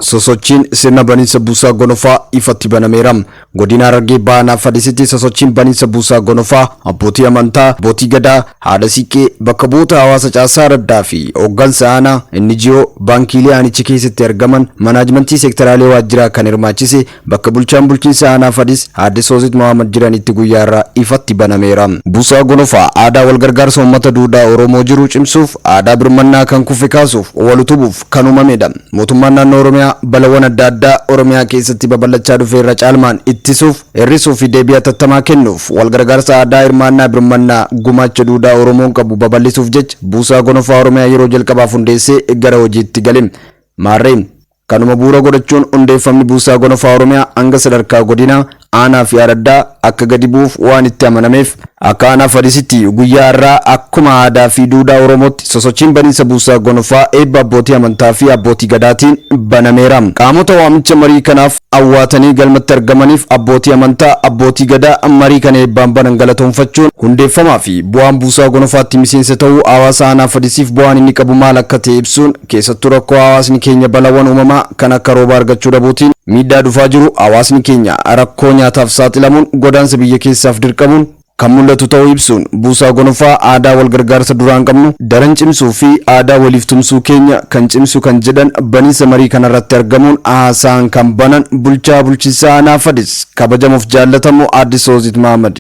sosochiin sirna baniinsa buusaa gonofaa ifatti banameera. Godina Harargee Bahaa Fadisitti sosochiin baniinsa buusaa gonofaa abbootii amantaa, abbootii gadaa, haadha siiqqee, bakka bu'oota hawaasa caasaa raddaa fi hooggansa aanaa NGO baankiilee aanicha keessatti argaman manaajimentii seektaraalee waajjiraa kan hirmaachise bakka bulchaan bulchiinsa aanaa Fadis Haadde Soosit Mohaammed jiranitti guyyaa irraa ifatti banameera. Buusaa gonofaa aadaa wal gargaarsa uummata duudhaa Oromoo jiru cimsuuf, aadaa birmannaa kan kufe kaasuuf, wal utubuuf kan uumamedha. Mootummaan naannoo Oromiyaa balawwan adda addaa Oromiyaa keessatti babal'achaa dhufe irra caalmaan ittisuuf, hir'isuu fi deebii hatattamaa kennuuf, wal gargaarsa aadaa hirmaannaa birmannaa gumaacha duudhaa Oromoon qabu babal'isuuf jecha buusaa gonofaa Oromiyaa yeroo jalqabaaf hundeessee gara hojiitti gale. Maarreen kanuma bu'uura godhachuun hundeeffamni buusaa gonofaa Oromiyaa hanga sadarkaa godinaa aanaa fi araddaa akka gadi bu'uuf waan itti amanameef akka aanaa Fadisitti guyyaa irraa akkuma aadaa fi duudhaa Oromootti sosochiin baniinsa buusaa gonofaa eebba abbootii amantaa fi abbootii gadaatiin banameera. Qaamota waamicha marii kanaaf awwaatanii galmatti argamaniif abbootii amantaa, abbootii gadaa marii kana eebbaan banan galatoonfachuun hundeeffamaa fi bu'aan buusaa gonofaatti miseensa ta'uu hawaasa aanaa Fadisiif bu'aan inni qabu maal akka ta'e ibsuun keessattuu rakkoo hawaasni keenya balawwan uumamaa kan akka rooba argachuu dhabuutiin miidhaa dhufaa jiru hawaasni keenya rakkoo nyaataaf saaxilamuun godaansa biyya keessaaf dirqamuun kan mul'atu ta'uu ibsuun buusaa gonofaa aadaa wal gargaarsa duraan qabnu daran cimsuu fi aadaa waliif tumsuu keenya kan cimsu kan jedhan baniinsa marii kanarratti argamuun haasaan kan banan bulchaa bulchiinsa aanaa Fadis kabajamuuf jaallatamu Aadde Soosit Mohaammed.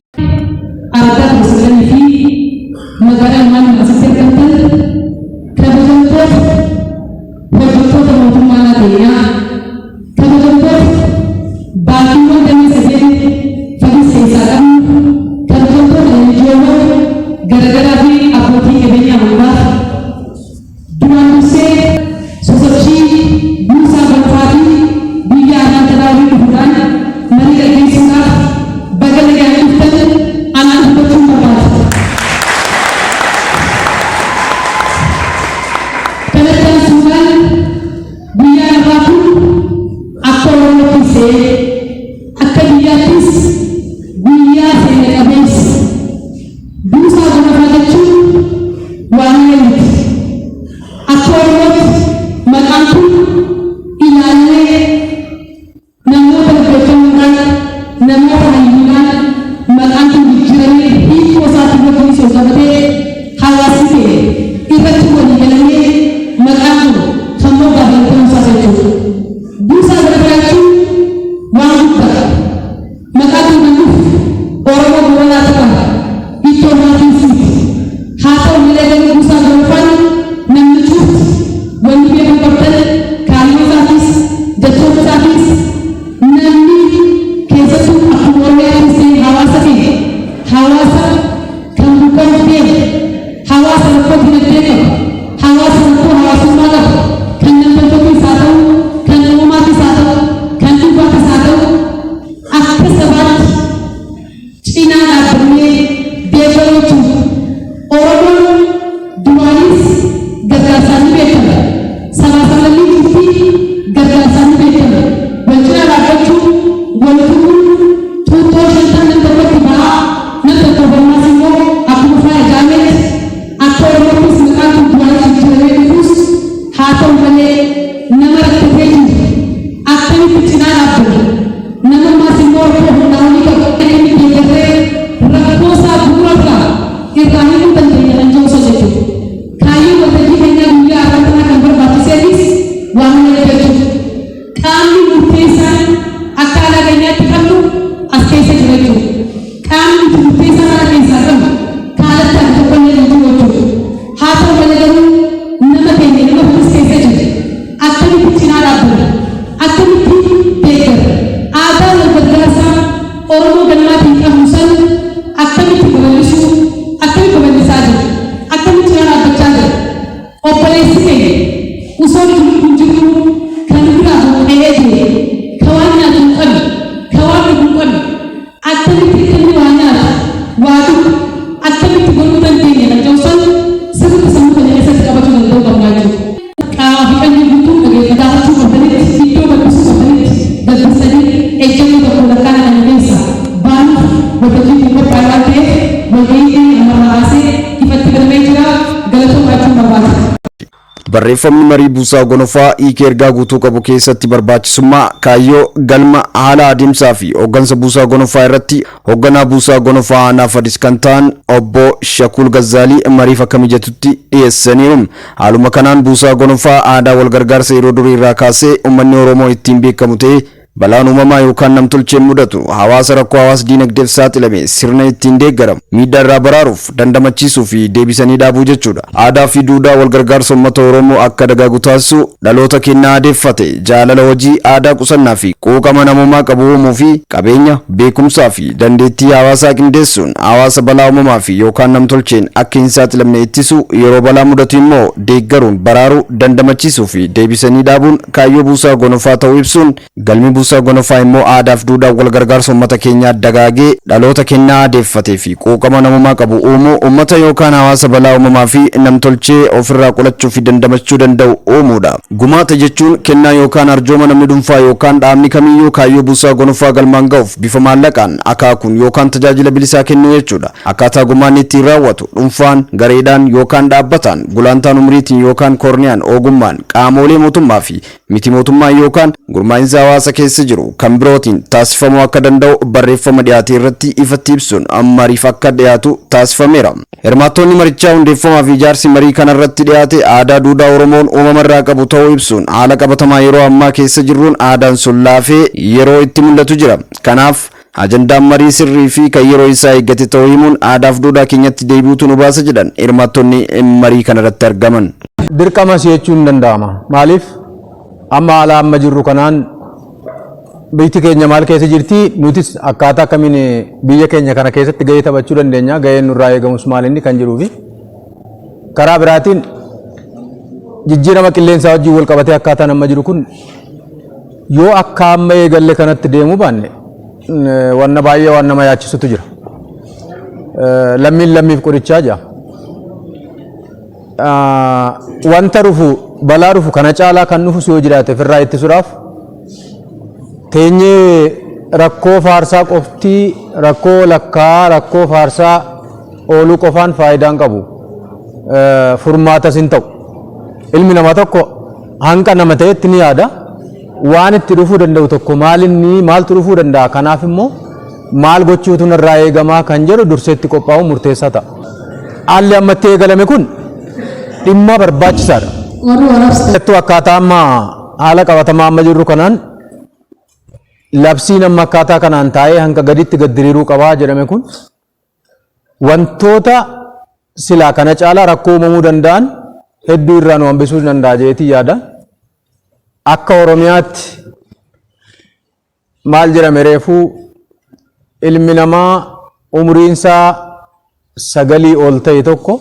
Aadaa keessanii fi magaalaa maal asirratti argamtan kabajamtoota hojjettoota mootummaa nageenyaa kabajamtoota baatiiwwan damee sadeen Fadis keessaa qabnu kabajamtoota NGO'wwan garaagaraa fi abbootii qabeenyaa hundaa duraan dursee sosochii buusaa gonofaatii biyya aanaa talaallii dhufuudhaan marii gaggeessuudhaaf baga nagaan dhuftan anaan dubbachuu barbaada. Kanattaan suuraan guyyaa irraa kun akka Oromootti akka biyyaattis guyyaa seena qabeessa. Buusaa gonofaa jechuun waan miti. Akka Oromootti maqaan kun ilaallee namoota hojjechuudhaan namoota hayyuudhaan maqaan kun jijjiiramee hiikoo isaatiin wajjin soosabatee hawaasni ta'e irratti walii galamee maqaan kun kan moggaafame ta'uu isaa jechuudha. Buusaa gonofaa jechuun waan guddaadha. Maqaa kun namuuf Oromoo goonaa ta'an iddoo maatiin haa ta'u malee buusaa gonofaan namni cuufu wanni beeku qabdan kaayoo isaatis jechoota barreeffamni marii buusaa gonofaa hiika ergaa guutuu qabu keessatti barbaachisummaa kaayyoo galma haala adeemsaa fi hooggansa buusaa gonofaa irratti hoogganaa buusaa gonofaa aanaa Fadis kan ta'an obbo Shakul Gazzaalii mariif akka mijatutti dhiyeessaniiru. Haaluma kanaan buusaa gonofaa aadaa wal gargaarsa yeroo durii irraa kaasee uummanni Oromoo ittiin beekamu ta'e balaan uumamaa yookaan namtolcheen mudatu hawaasa rakkoo hawaas diinagdeef saaxilame sirna ittiin deeggaramu miidhaa irraa baraaruuf dandamachiisuu fi deebisanii dhaabuu jechuudha. Aadaa fi duudhaa wal gargaarsa uummata Oromoo akka dagaagu taasisu dhaloota kennaa adeeffate jaalala hojii aadaa qusannaa fi quuqama namummaa qabu uumuu fi qabeenya beekumsaa fi dandeettii hawaasaa qindeessuun hawaasa balaa uumamaa fi yookaan namtolcheen akka hin saaxilamne ittisu yeroo balaa mudatu immoo deeggaruun baraaruu dandamachiisuu fi deebisanii dhaabuun kaayyoo buusaa gonofaa ta'uu ibsuun galmi buusaa gonofaa immoo aadaaf duudhaa wal gargaarsa uummata keenyaa dagaagee dhaloota kennaa adeeffatee fi quuqama namummaa qabu uumuu uummata yookaan hawaasa balaa uumamaa fi namtolchee ofirraa qolachuu fi dandamachuu danda'u uumuudha. Gumaata jechuun kennaa yookaan arjooma namni dhuunfaa yookaan dhaabni kamiyyuu kaayyoo buusaa gonofaa galmaan ga'uuf bifa maallaqaan akaakuun yookaan tajaajila bilisaa kennuu jechuudha. Akkaataa gumaanni ittiin raawwatu dhuunfaan gareedhaan yookaan dhaabbataan gulantaan umriitiin yookaan korniyaan ogummaan qaamolee mootummaa fi miti mootummaa yookaan gurmaa'insa hawaasa keessa jiru kan birootiin taasifamuu akka danda'u barreeffama dhiyaate irratti ifatti ibsuun mariif akka dhiyaatu taasifameera. Hirmaattonni marichaa hundeeffamaa fi ijaarsi marii kana irratti dhiyaate aadaa duudhaa Oromoon uumama irraa qabu ta'uu ibsuun haala qabatamaa yeroo ammaa keessa jirruun aadaan sun laafee yeroo itti mul'atu jira. Kanaaf ajandaan marii sirrii fi kan yeroo isaa eeggate ta'uu himuun aadaaf duudhaa keenyatti deebi'uutu nu baasa jedhan hirmaattonni marii kana irratti argaman. Dirqama jechuun danda'ama. Maaliif amma haala amma jirru kanaan biyyi keenya maal keessa jirti nutis akkaataa kamiin biyya keenya kana keessatti gahee taphachuu dandeenya gaheen nurraa eegamus maal inni kan jiruu fi karaa biraatiin jijjiirama qilleensaa wajjin wal qabatee akkaataan amma jiru kun yoo akka amma eegalle kanatti deemuu baanne wanna baay'ee waan nama yaachisutu jira. Lammiin lammiif qorichaa jira. Wanta dhufu balaa dhufu kana caalaa kan dhufu yoo jiraate ofirraa ittisuudhaaf teenyee rakkoo faarsaa qoftii rakkoo lakkaa rakkoo faarsaa ooluu qofaan faayidaan qabu furmaatas hin ta'u. Ilmi namaa tokko hanqa nama ta'etti ni yaada waan itti dhufuu danda'u tokko maaltu dhufuu danda'a kanaaf immoo maal gochuutu narraa eegamaa kan jedhu durseetti qophaa'u murteessaa ta'a. Haalli ammatti eegalame kun dhimma barbaachisaadha. Akkaataa amma haala qabatamaa amma jirru kanaan labsiin amma akkaataa kanaan taa'ee hanga gaditti gad diriiruu qabaa jedhame kun wantoota silaa kana caalaa rakkoo uumamuu danda'an hedduu irraa nu hambisuu danda'a jeetii yaada. Akka Oromiyaatti maal jedhame reefuu ilmi namaa umriinsaa 9 ol ta'e tokko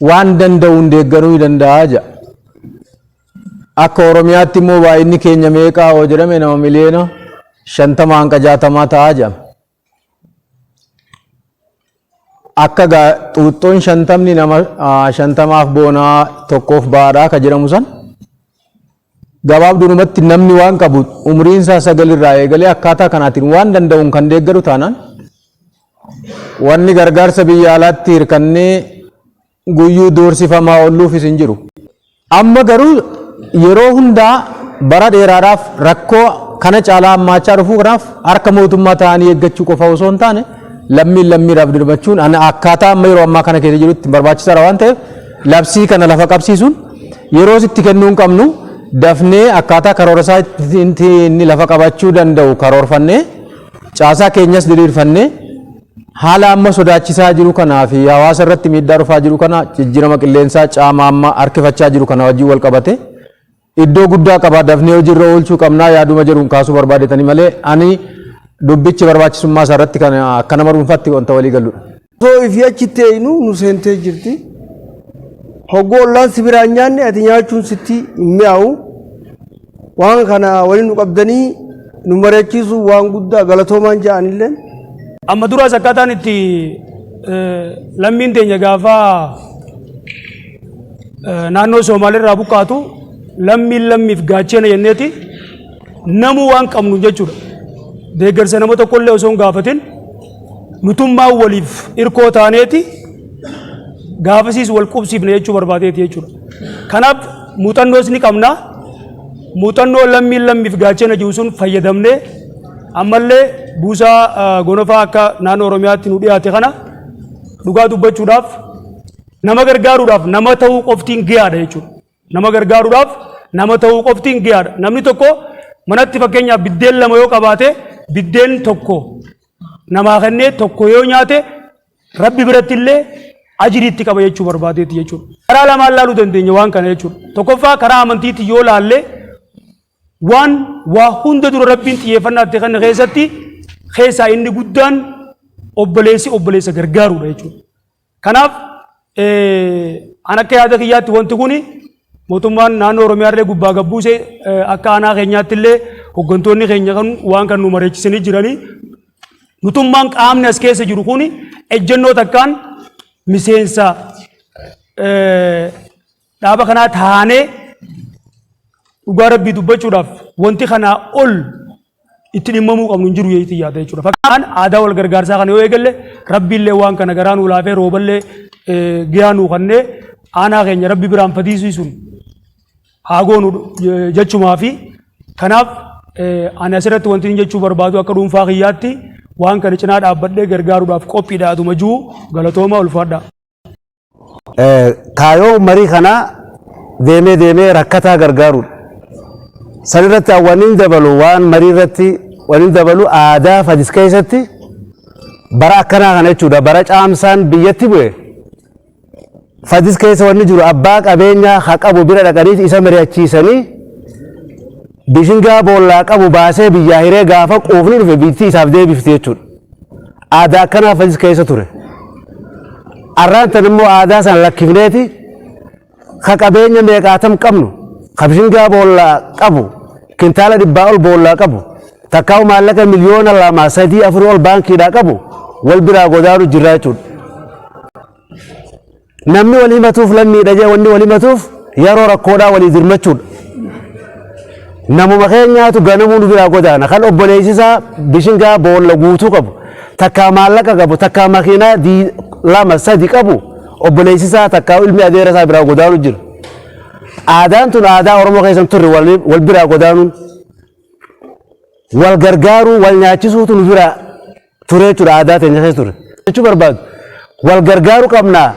waan danda'uun deeggaruu ni danda'a jedha. Akka Oromiyaatti immoo baay'inni keenya meeqaa yoo jedhame nama miliyoona 50 hanga 60 ta'a jedhama. Akka xuuxxoon 50 nama 50f boonaa tokkoof baadhaa ka jedhamu san gabaabdumatti namni waan qabu umriinsaa 9 irraa eegalee akkaataa kanaatiin waan danda'uun kan deeggaru taanaan wanni gargaarsa biyya alaatti hirkannee guyyuu doorsifamaa oolluufis hin jiru. Amma garuu yeroo hundaa bara dheeraadhaaf rakkoo kana caalaa hammaachaa dhufuu kanaaf harka mootummaa ta'anii eeggachuu qofa osoo hin taane lammiidhaaf dirmachuun akkaataa amma yeroo ammaa kana keessa jirutti barbaachisaadha waan ta'eef labsii kana lafa qabsiisuun yeroo itti kennuu hin qabnu dafnee akkaataa karoora isaa inni lafa qabachuu danda'u karoorfannee caasaa keenyas diriirfannee haala amma sodaachisaa jiru kanaa fi hawaasa irratti miidhaa dhufaa jiru kana jijjiirama qilleensaa caamaa amma harkifachaa jiru kana wajjin wal qabate iddoo guddaa qaba dafnee hojiirra oolchuu qabnaa yaaduma jedhuun kaasuu barbaadetanii malee ani dubbichi barbaachisummaa isaa irratti kan akka nama dhuunfaatti wanta walii galudha. Soo ifi achitti eeynu nu seentee jirti. Hoggoo ollaan si biraan nyaanne ati nyaachuun sitti hin mi'aawu. Waan kana waliin nu qabdanii nu mari'achiisu waan guddaa galatoomaan ja'anillee. Amma duraas akkaataan itti lammiin teenya gaafa naannoo Somaaliirraa buqqaatu lammiif gaachana jenneeti namuu waan qabnu jechuudha. Deeggarsa nama tokkollee osoo hin gaafatin nutummaa waliif hirkoo taaneeti gaafasiis wal qubsiifne jechuu barbaadeeti jechuudha. Kanaaf muuxannoos ni qabna. Muuxannoo lammiif gaachana jiru sun fayyadamnee ammallee buusaa gonofaa akka naannoo Oromiyaatti nu dhiyaate kana dhugaa dubbachuudhaaf nama gargaaruudhaaf nama ta'uu qoftiin gahaadha jechuudha. Nama gargaaruudhaaf nama ta'uu qoftiin gahaadha. Namni tokko manatti fakkeenyaaf biddeen lama yoo qabaate biddeen tokko namaa kennee tokko yoo nyaate Rabbi biratti illee ajiriitti qaba jechuu barbaadeeti jechuudha. Karaa lamaan laaluu dandeenya waan kana jechuudha. Tokkoffaa karaa amantiitti yoo laalle waan waa hunda dura Rabbiin xiyyeeffannaatti kan keessatti keessaa inni guddaan obboleessa gargaaruudha jechuudha. Kanaaf an akka yaada kiyyaatti wanti kuni mootummaan naannoo Oromiyaallee gubbaa gabbuusee akka aanaa keenyaatti illee hooggantoonni keenya kan waan kan nu mareechisanii jiranii nutummaan qaamni as keessa jiru kuni ejjennoo takkaan miseensa dhaaba kanaa taanee dhugaa Rabbii dubbachuudhaaf wanti kanaa ol itti dhimmamuu qabnu hin jiru yeetii yaada jechuudha. Fakkaan aadaa wal gargaarsaa kana yoo eegalle Rabbiillee waan kana garaa nuu laafee rooballee giyaa nuu kannee aanaa keenya Rabbi biraan fadiisiisuun haa goonu jechumaa fi kanaaf ani asirratti wanti hin jechuu barbaadu akka dhuunfaa kiyyaatti waan kana cinaa dhaabbadhee gargaaruudhaaf qophiidha aduma jiru galatooma ulfaadha. Kaayoo marii kana deemee rakkataa gargaaruudha. Sanirratti waliin dabalu waan marii irratti waliin dabalu aadaa fadis keessatti bara akkanaa kana jechuudha. Bara caamsaan biyyatti bu'e fadis keessa wanni jiru abbaa qabeenyaa haa qabu bira dhaqanii isa mari'achiisanii bishingaa boollaa qabu baasee biyyaa hiree gaafa quufni dhufe biitti isaaf deebifti jechuudha. Aadaa akkanaa fadis keessa ture. Arraan tan immoo aadaa san lakkifneeti ka qabeenya meeqaatam qabnu ka bishingaa boollaa qabu kintaala 100 ol boollaa qabu takkaa'u maallaqa miliyoona 2 3 4 ol baankiidhaa qabu wal biraa godaanu jirra jechuudha. Namni wal himatuuf lammiidha jee wanni wal himatuuf yeroo rakkoodhaa walii dirmachuudha. Namuma keenyaatu ganamuu nu biraa godaana kan obboleessisaa bishingaa boolla guutuu qabu takkaa maallaqa qabu takkaa makiinaa 2 3 qabu obboleessisaa takkaa ilmi adeera isaa biraa godaanu jira. Aadaan tun aadaa Oromoo keessan turre wal biraa godaanuun wal gargaaruu wal nyaachisuutu nu biraa ture jechuudha. Aadaa teenya keessa ture jechuu barbaadu wal gargaaruu qabnaa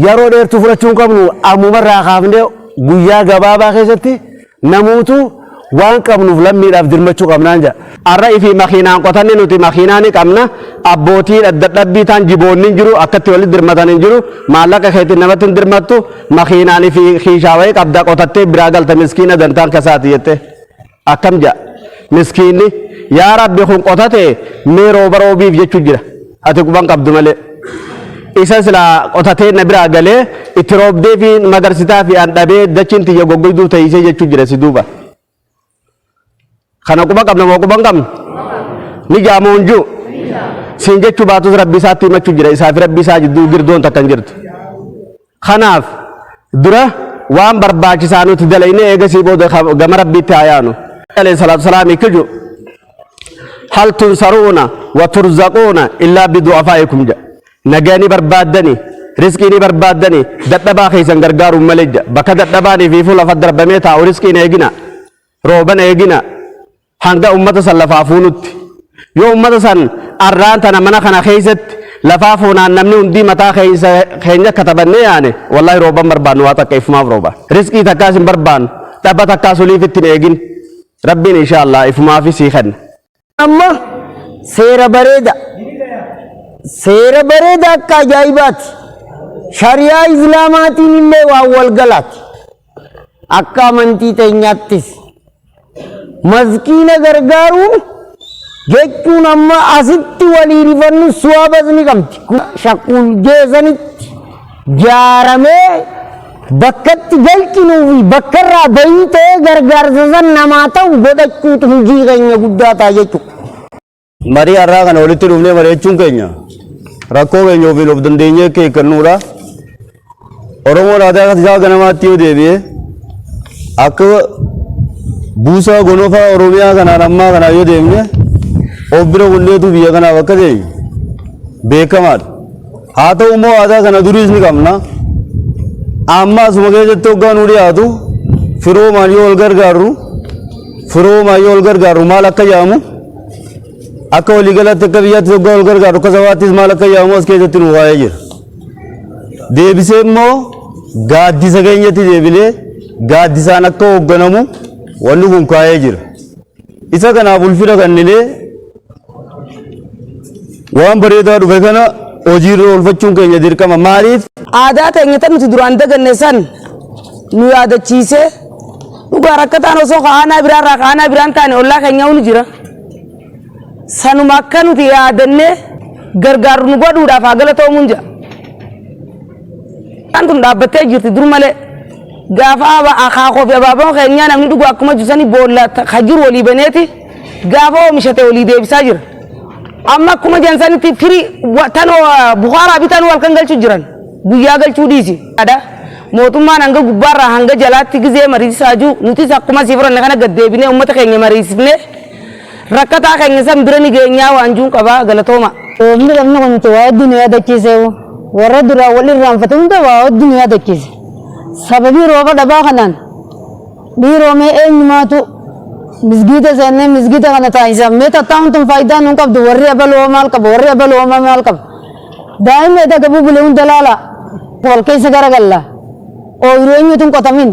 yeroo dheertuu fudhachuu qabnu ammumarraa kaafnee guyyaa gabaabaa keessatti namuutu waan qabnuuf lammiidhaaf dirmachuu qabnaan jedha. Arra ifi makiinaan qotanne nuti makiinaa ni qabna abbootii dadhabbii ta'an jiboonni jiru akkatti walitti dirmatan hin jiru maallaqa keetti namatti hin dirmattu makiinaan ifi kiishaawee qabda qotattee biraa galta miskiina dantaan kasaati jette akkam jedha miskiinni yaa rabbi kun qotate mee rooba roobiif jechuu jira ati quban qabdu malee isa sila qotatee na biraa galee itti roobdee fi magarsitaa fi an dhabee dachiin tiyya goggoyduu ta'isee jechuu jira si duuba. Kana quba qabna moo quban qabna ni jaamoonju siin jechuu baatus rabbi isaatti himachuu jira isaa fi rabbi isaa jidduu girdoon takkan jirtu. Kanaaf dura waan barbaachisaa nuti dalaynee eegasii booda gama rabbiitti haa yaanu. Alayhi salaatu salaam ikkiju hal tunsaruuna wa turzaquuna illaa bidu'afaa'ikum jedha. Nagani barbaaddani riskii ni barbaaddani dadhabaa keessan gargaaruun malee jedha. Bakka dadhabaanii fi fuula faddarbamee taa'u riskiin eegina rooban eegina. Hanga ummata san lafaa fuunutti yoo ummata san arraan tana mana kana keessatti lafaa fuunaan namni hundi mataa keenya katabannee yaane wallahi rooban barbaannu waa takka ifumaaf rooba riskii takkaas hin barbaannu dhaba takkaas oliif ittiin eegin rabbiin inshaallah ifumaafi sii kenna. Amma seera bareeda akka ajaa'ibaati shariyaa islaamaatiin illee waan walgalaati akka amantii teenyaattis. Maskiina gargaaruun jechuun amma asitti walii rifannu suwaabas ni qabdi. Shakkul jeesanitti jaaramee bakkatti galchinuu fi bakkarraa bahii ta'ee gargaarsa san namaa ta'u godhachuutu hojii keenya guddaa ta'a jechuudha. Marii har'aa kana walitti dhufnee mari'achuun keenya rakkoo keenya ofiin of dandeenyee keekkannuudha. Oromoon aadaa isaa ganamaatti yoo deebi'e akka buusaa gonofaa Oromiyaa kanaan ammaa kanaa yoo deemne of bira bulleetu biyya kanaaf akka deemu beekamaadha. Haa ta'u immoo aadaa kana duriis ni qabna amma asuma keessatti hoggaan nu dhiyaatu firoo maayyoo ol gargaaru maal akka jedhamu akka waliigalatti akka biyyaatti hoggaa ol gargaaru akka sabaattis maal akka jedhamu as keessatti nu waa'ee jira. Deebisee immoo gaaddisa keenyatti deebilee gaaddisaan akka hoogganamu wanni kun kaa'ee jira. Isa kanaaf ulfina kenninee waan bareedaa dhufe kana hojiirra oolfachuun keenya dirqama. Maaliif? Aadaa keenya tan nuti duraan daganne san nu yaadachiisee dhugaa rakkataan osoo aanaa biraan taane ollaa keenya unu jira. Sanuma akka nuti yaadannee gargaaru nu godhuudhaaf haa galatoomuun jira. Kan tun dhaabbattee jirti dur malee gaafa akaakoo fi abaaboon keenyaa namni dhugu akkuma jisanii boolla jiru walii baneeti gaafa oomishate walii deebisaa jira. Amma akkuma jansanitti firii tan Bukaaraa bitan wal kan galchuu jiran guyyaa galchuu dhiisi. Mootummaan hanga gubbaarraa hanga jalaatti gizee mariisaa jiru nutis akkuma sii furanne kana gaddeebinee uummata keenya mariisifnee rakkataa keenya san bira ni geenyaa waan jiruun qabaa galatooma. Oomishni qabnu kun waa hedduu nu yaadachiise warra duraa wal irraanfate hunda waa hedduu nu yaadachiise. Sababii rooba dhabaa kanaan dhiiroomee eenyumaatu misgiida seennee misgiida kana taasisan mee tattaa'uun tun faayidaa nuun qabdu warri abaloo maal qaba warri abaloo maal qaba. Daa'imni edda gabuu bulee hunda laala wal keessa garagalla. Ooyiruu eenyuutiin qotamin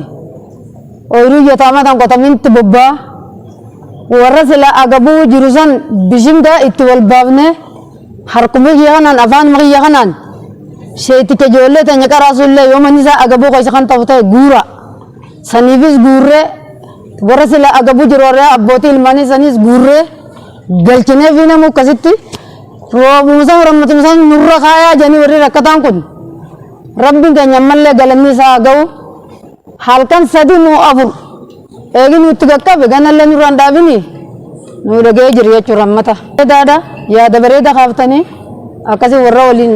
ooyiruu yataamataan qotamitti bobbaa warra sila agabuu jiru san bishimda itti wal baafne harkuma kiyya kanaan afaan makiyya kanaan sheetika ijoollee teenya qaraasullee yoo manni isaa agabuu keessa kan ta'u ta'e guura saniifis guurree warra sila agabuu jiru warra abbootii ilmaanii sanis guurree galchinee fi namu akkasitti roobumsa rammatumsa nurra kaayaa janii warri rakkataan kun. Rabbiin keenya ammallee galanni isaa ga'u halkan sadii moo afur eegi nutti qaqqabe ganallee nurraan dhaabini nu dhagee jiru jechuudha rammata. Daada yaada bareeda kaaftanii akkasii warra waliin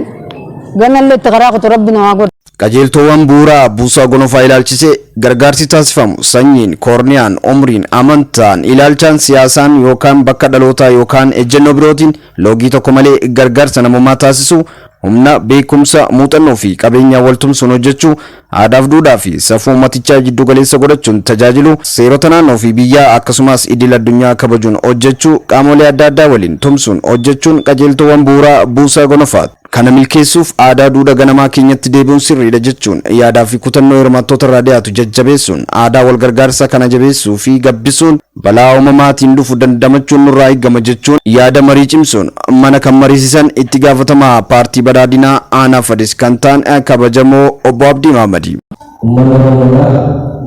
ganallee itti karaa kutu rabbi na waa godha. Qajeeltowwan bu'uuraa buusaa gonofaa ilaalchisee gargaarsi taasifamu sanyiin, koorniyaan, umriin, amantaan, ilaalchaan siyaasaan yookaan bakka dhalootaa yookaan ejjennoo birootiin loogii tokko malee gargaarsa namummaa taasisu humna beekumsa muuxannoo fi qabeenya waltumsuun hojjechuu aadaa fi duudhaa fi safuu uummatichaa jiddu galeessa godhachuun tajaajilu seerota naannoo fi biyyaa akkasumas idil addunyaa kabajuun hojjechuu qaamolee adda addaa waliin tumsuun hojjechuun qajeeltowwan bu'uuraa buusaa gonofaati. Kana milkeessuuf aadaa duudhaa ganamaa keenyatti deebi'uun sirriidha jechuun yaadaa fi kutannoo hirmaattoota irraa dhiyaatu jajjabeessuun aadaa wal gargaarsaa kana jabeessuu fi gabbisuun balaa uumamaatiin dhufu dandamachuun nurraa eegama jechuun yaada marii cimsuun mana kan mariisisan itti gaafatamaa paartii badhaadhinaa aanaa fadis kan ta'an kabajamoo obbo Abdii Mahamadii. Uummanni Oromoo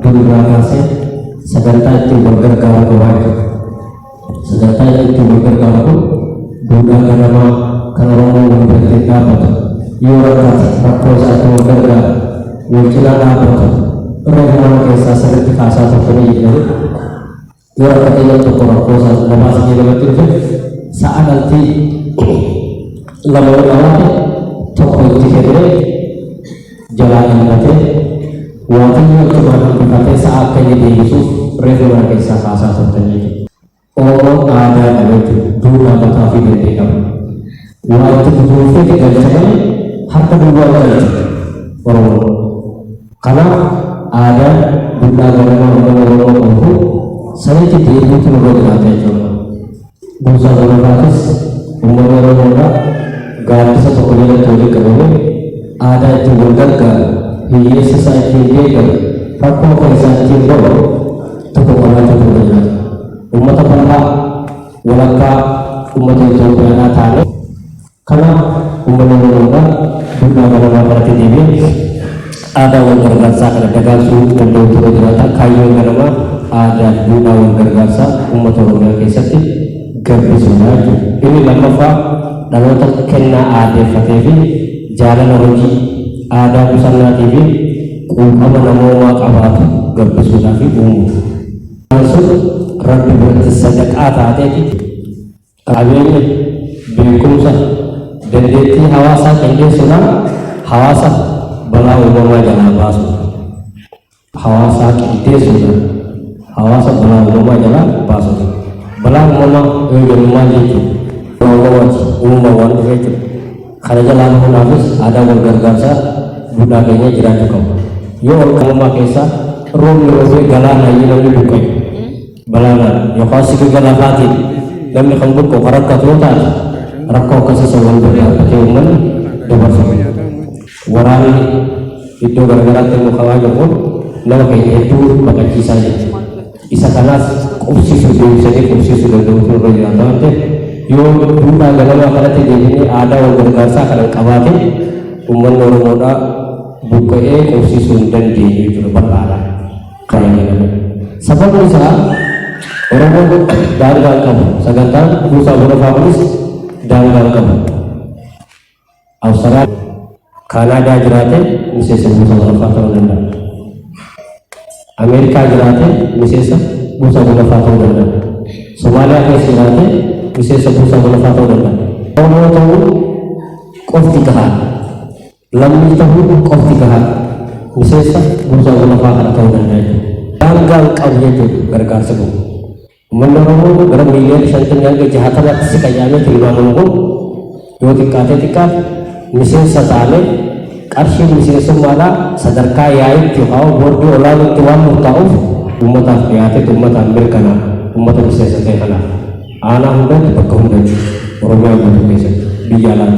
durii kaasee sagantaa ittiin wal gargaaru qabaa jira. Sagantaa ittiin wal gargaaru kun duudhaa ganamaa kan Oromoo wal biratti dhaabbatu yoo rakkaate rakkoo isaatti wal gargaaru wal cinaa dhaabbatu irra ganamaa keessaa sirriitti kaasaa tokko ni jedhamu yoo rakkate yoo tokko rakkoo isaatti nabaasa jedhamatti dhufe sa'a galtii lama yoo qabaate tokko itti kennee jalaa ilmatee waaqayyo ittuma hambifatee sa'a akka inni deebisuuf reefu mana keessaa kaasaa turtan jechuudha. Oromoon aadaa qabeetu duudhaa mataa fi dandee qaba. Waa itti fufuufee galchamanii harka duwwaa galchu Oromoo. Kanaaf aadaan duudhaa ganamaa Oromoo qabu sanitti deebiitu nurra jiraata jechuudha. Buusaa gonofaatis uummanni Oromoodhaa gaaddisa tokko jalatti walii qabamee aadaa ittiin wal gargaaru hiyyeessa isaa ittiin beekamu rakkoo kan isaa ittiin bahu tokko qabaachuu danda'a. Uummata bal'aa walakkaa uummata Itoophiyaa taane kanaaf uummanni Oromoodhaa duudhaa ganamaa kanatti deebi'ee aadaa wal gargaarsaa kana dagaagsuu danda'u ture jiraata. Kaayyoon ganamaa aadaa duudhaa wal gargaarsaa uummata Oromiyaa keessatti gabbisuudha jechuudha. Inni lammaffaa dhaloota kennaa aadeeffatee fi jaalala hojii aadaa qusannaatii fi quuqama namoomaa qabaatu gabbisuudhaa fi uumuudha. Sun rabbi biratti sadaqaa taateeti qabeenya beekumsa dandeettii hawaasaa qindeessuudhaan hawaasa balaa uumamaa jalaa baasuudha. Hawaasaa qindeessuudhaan hawaasa balaa uumamaa jalaa baasuudha. Balaa uumamaa eegalummaa jechuudha. Uumamaati uumamawwan dhufee jiru. Kana jalaa bahuudhaafis aadaa wal gargaarsaa duudhaa keenya jiraachuu qabu. Yo kalau kesa rum lebih galan aja lebih bukan balalan. Yo kasih ke galan hati. Kami kambut kok karat katutan. Rakau kasih sewan berkata uman dobar sama. Warani itu gara-gara temu kawan pun nama kayak itu bakal kisahnya. Isa kanas opsi sudah dua nanti. Yo buka galama kalau ini ada orang bergasa kalau kawat uman orang buka opsi sundan di itu berlalu kayaknya. Sebab misal orang dagang kamu, sedangkan Busa Gonofa dagang kamu. Australia, Kanada jirate, misalnya Busa Gonofa tahun Amerika jirate, misalnya Busa Gonofa tahun Somalia jirate, misalnya Busa Gonofa tahun Orang tahu kofi kahat, lambi tahu kofi kahat, misalnya Busa Gonofa tahun dagang kamu itu gara-gara sebut. Menurut orang miliar santunnya kejahatan atas sekayanya terima menunggu dua tingkat misalnya setale karsi misalnya semua sadar kaya itu kau bodoh lalu tuan mutauf umat afiyat itu umat ambil karena umat misalnya setale karena anak muda dipakaikan orang yang berbeza bijalan.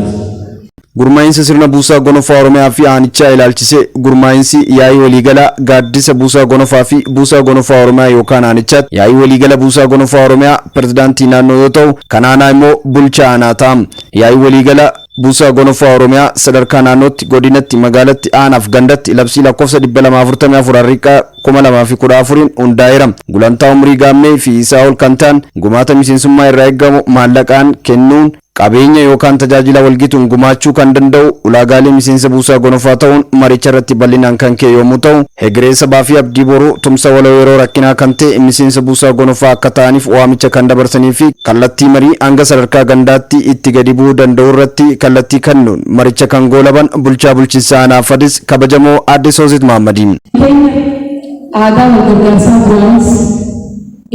Gurmaa'insa sirna buusaa gonofaa Oromiyaa fi aanichaa ilaalchise gurmaa'insi yaa'ii waliigala gaaddisa buusaa gonofaa fi buusaa gonofaa Oromiyaa yookaan aanichaatti yaa'ii waliigala buusaa gonofaa Oromiyaa pirezidaantii naannoo yoo ta'u kan aanaa immoo bulchaa aanaa ta'a. Yaa'ii waliigala buusaa gonofaa Oromiyaa sadarkaa naannootti godinatti magaalatti aanaaf gandatti labsii lakkoofsa 244 harriiqaa 2014 hundaa'eera. Gulantaa umrii gaammee fi isaa ol kan ta'an gumaata miseensummaa irraa eegamu maallaqaan kennuun qabeenya yookaan tajaajila walgituun gumaachuu kan danda'u ulaagaalee miseensa buusaa gonofaa ta'uun maricha irratti bal'inaan kan ka'e yommuu ta'u hegeree sabaa fi abdii boruu tumsa waloo yeroo rakkinaa kan ta'e miseensa buusaa gonofaa akka ta'aniif waamicha kan dabarsanii fi kallattii marii hanga sadarkaa gandaatti itti gadi bu'uu danda'u irratti kallattii kennuun maricha kan goolaban bulchaa bulchiinsa aanaa Fadis kabajamoo aadde Soosit Mahammadiin. Aadaa wal gargaarsaa biraanis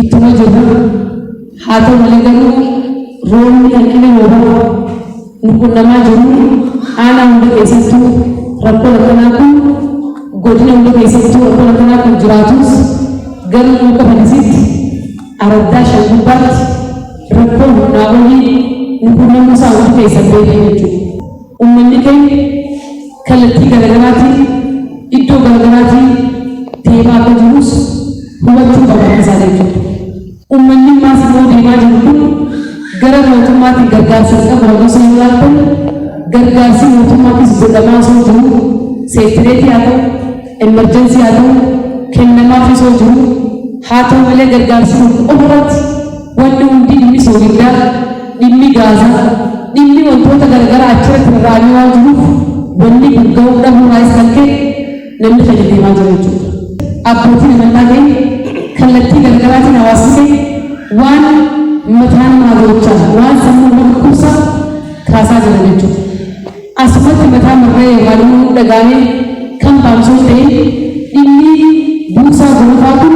ittuma jirra haa ta'u malee garuu roobni hanqina yeroo nu qunnamaa jiru aanaa hunda keessattuu rakkoon akkanaa kun godina hunda keessattuu rakkoon akkanaa kun jiraatus gara muka Fadisitti araddaa shan gubbaatti rakkoon humnaa olii nu qunnamuu isaa hundi keessan beekan jechuudha. Uummanni keenya kallattii garaagaraatiin iddoo garaagaraatiin deemaa akka jirus hubachuu barbaachisaa jechuudha. Uummanni maas immoo deemaa jiru kun gara mootummaatiin gargaarsa qabu osoo hin laatan gargaarsi mootummaattis godhamaa osoo jiru seektireetii haa ta'u emerjensii haa ta'u kennamaaf osoo jiru haa ta'u malee gargaarsi ofirratti wanni hundi dhimmi soogiddaa dhimmi gaazaa dhimmi wantoota garagaraa achirratti irraanii waan jiruuf wanni kun ga'uu dhabuudhaas kan ka'e namni fayyadamaa jira jechuudha. Abbootiin amantaa keenya kallattii garaagaraatiin hawaasni waan mataan maagochaa waan sammuu nama kuusaa kaasaa jira jechuudha. Asumatti mataa marree yookaan dhagaamee kan baamsuu ta'e dhimmi buusaa gonofaa kun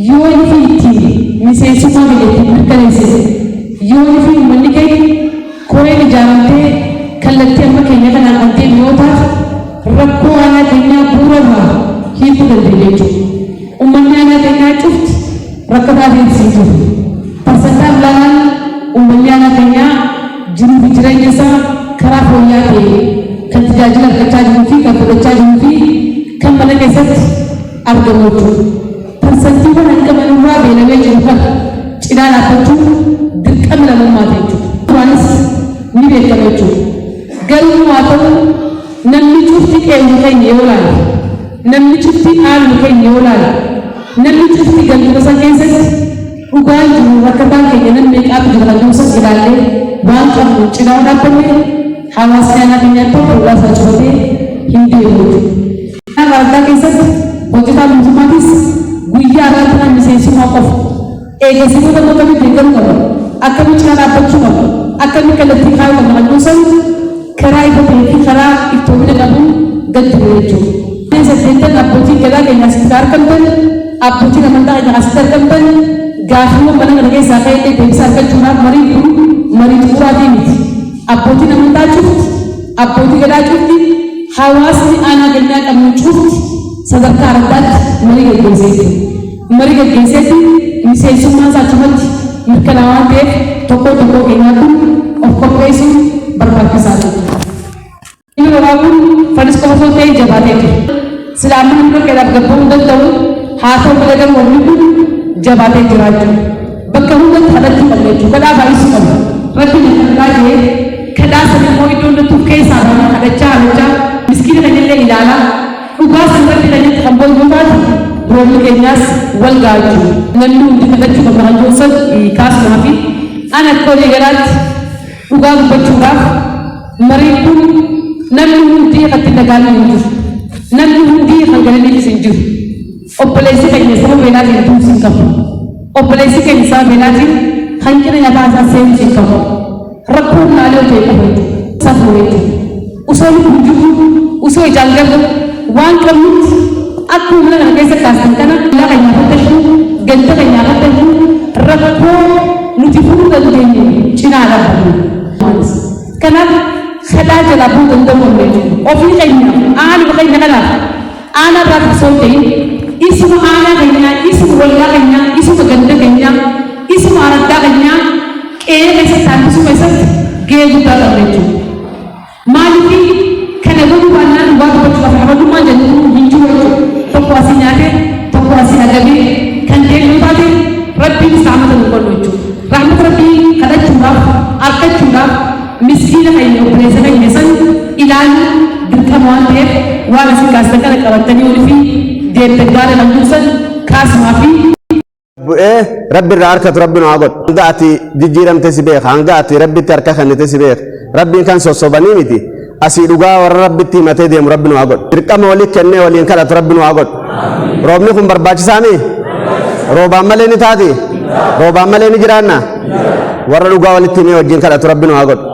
yoo ifi ittiin miseensummaa biyyattii mirkaneessise yoo ifi uummanni keenya koreen ijaaramtee kallattii amma keenya kanaan kan ta'e yoo taate rakkoo aanaa keenyaa bu'uura irraa hiikuu dandeenya jechuudha. Uummanni aanaa keenyaa cufti rakkataa deemsisee jiru. Parsantaan lamaan uummanni aanaa keenyaa jiruu fi jireenya isaa karaa fooyya'aa ta'e kan tajaajila argachaa jiruu fi kan fudhachaa jiruu fi kan mana keessatti argamu jechuudha. Parsantiiwwan hanga manurraa beelamee jiru kana cinaa dhaabbachuun dirqama namummaa ta'e jechuudha. Kunis ni beekama jechuudha. Garuu haa ta'u namni cufti qe'ee keenya yoo ilaale namni cufti haalli keenya yoo ilaale namni cufti galgala keessatti dhugaan jiru rakkataan keenya namni meeqaatu jira kan jiru ilaallee waan qabnu cinaa dhaabbanne hawaasni aanaa keenyaa tokko irraa cufatee hin deemu. Araddaa keessatti hojjetaa mootummaatis guyyaa irratti namni miseensummaa qofa eegasitoota mootummaa deeggaruu qabu akkamitti cinaa dhaabbachuu qabu akkamitti kallattii kaayuu qabu kan kuusan karaa ifa ta'ee fi karaa iftoomina qabuun gadi bu'e jechuudha. Saddeettan abbootiin gadaa keenya asitti argamtan abbootiin amantaa keenya asitti argamtan gaafiiwwan mana kana keessaa ka'ee deebisa argachuudhaaf marii kun marii xumuraatii miti. Abbootiin amantaa cufti abbootii gadaa cufti hawaasni aanaa keenyaa qabnu cufti sadarkaa addaatti marii gaggeesseeti. Marii gaggeesseeti miseensummaa isaa achumatti mirkanaa'aa waan ta'eef tokkoo keenyaa kun of qopheessuun barbaachisaa ture. Inni biraa kun fadis qofa osoo ta'e jabaatee ture. Silaamaa hanga qeedhaaf gabbahuu danda'u haa ta'u malee garuu wanni kun jabaatee jiraachuu. Bakka hundatti kadhachuu qabna jechuudha. Kadhaa baay'isuu qabna. Rabbi ni kadhaa jee kadhaa sana immoo iddoo hundatti keessaa baanee kadhachaa miskiina kan illee ilaalaa dhugaa sanarratti kan itti kan boonu taate roobni keenyaas wal gaachuu. Namni hundi kadhachuu qabna kan joonsan kaasumaa fi ana akka walii galaatti dhugaa dubbachuudhaaf mariin kun namni hundi irratti nagaan hin jiru. Namni hundi kan galaniifis hin jiru. Obboleessi keenya sababa beelaatiin tuumsi hin qabu. Obboleessi keenya sababa beelaatiin hanqina nyaataa isaa seenuus hin qabu. Rakkoon laalee hojii qabu isaaf ooleetu. Usoo lubbuun jiru, usoo ijaan galu waan qabnutti akkuma mana kana keessa kaasan kana laa kan nyaafatachuu, ganta kan nyaafatachuu, rakkoo nuti furuu dandeenye cinaa dhaabatu. Kanaaf kadhaa jalaa bu'uu danda'u jechuudha. Ofii keenya aanaa keenya kanaaf aanaa irraa osoo hin ta'in isuma aanaa keenyaa, isuma waldaa keenyaa, isuma ganda keenyaa, isuma araddaa keenyaa qe'ee keessatti hambisuu keessatti gahee guddaa qaba jechuudha. Maaliif kana godhuu baannaan dhugaa dubbachuudhaaf hamadummaa jennu hin jiru jechuudha. Tokko asii nyaatee, tokko asii dhagamee kan deemnu taate rabbiin saamata nu godhu jechuudha. Rahmata rabbii kadhachuudhaaf, argachuudhaaf miskiina keenya obboleessa keenya san ilaalu dirqama waan ta'eef waan isin kaasitan kana qabattanii olii fi deemtan gaara lamduusan kaasumaa fi bu'ee rabbi irraa harkatu rabbi nu haa godhu. Hanga ati jijjiiramte si beeka, hanga ati rabbitti harka kennite si beeka. Rabbiin kan sossobanii miti. Asii dhugaa warra rabbitti himatee deemu rabbi nu haa godhu. Dirqama walii kennee waliin kadhatu rabbi nu haa godhu. Roobni kun barbaachisaa mi? Roobaan malee ni taati? Roobaan malee ni jiraanna? Warra dhugaa walitti himee wajjin kadhatu rabbi nu haa godhu.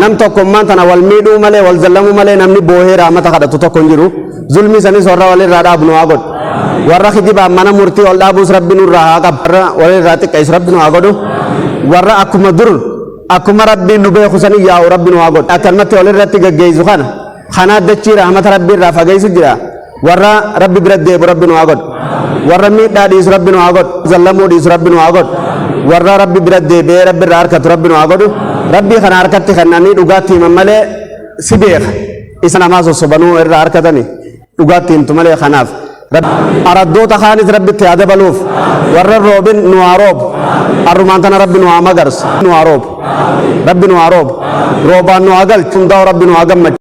Nam tokkummaan tana wal miidhuu malee wal jallamuu malee namni boohee raamata kadhatu tokko hin jiru. Zulmii sanis warra walirraa dhaabu nu haa godhu. Warra kijibaan mana murtii ol dhaabuus rabbi nurraa haa qabu. Warra walirraa xiqqeessu rabbi nu haa godhu. Warra akkuma dur akkuma rabbiin nu beeku sanii yaa'u rabbi nu haa godhu. Akkanumatti walirratti gaggeessu kana kanaa dachii rahmata rabbii irraa fageessu jira. Warra rabbi bira deebu rabbi nu haa godhu. Warra miidhaa dhiisu rabbi nu haa godhu. Zallamuu dhiisu rabbi nu haa godhu. Warra rabbi bira deebi'ee rabbi irraa harkatu rabbi nu haa godhu. Rabbii kana harkatti kennanii dhugaatti himan malee si beeka. Isa namaa sossobanuu irraa harkatanii dhugaatti himtu malee kanaaf. Araddoota kaanis rabbitti haa dabaluuf. Warra roobin nu haa roobu. Arrumaan tana rabbi nu haa magarsu. Nu haa roobu. Rabbi nu haa roobu. Roobaan nu haa galchu. Hundaa'u rabbi nu haa gammachu.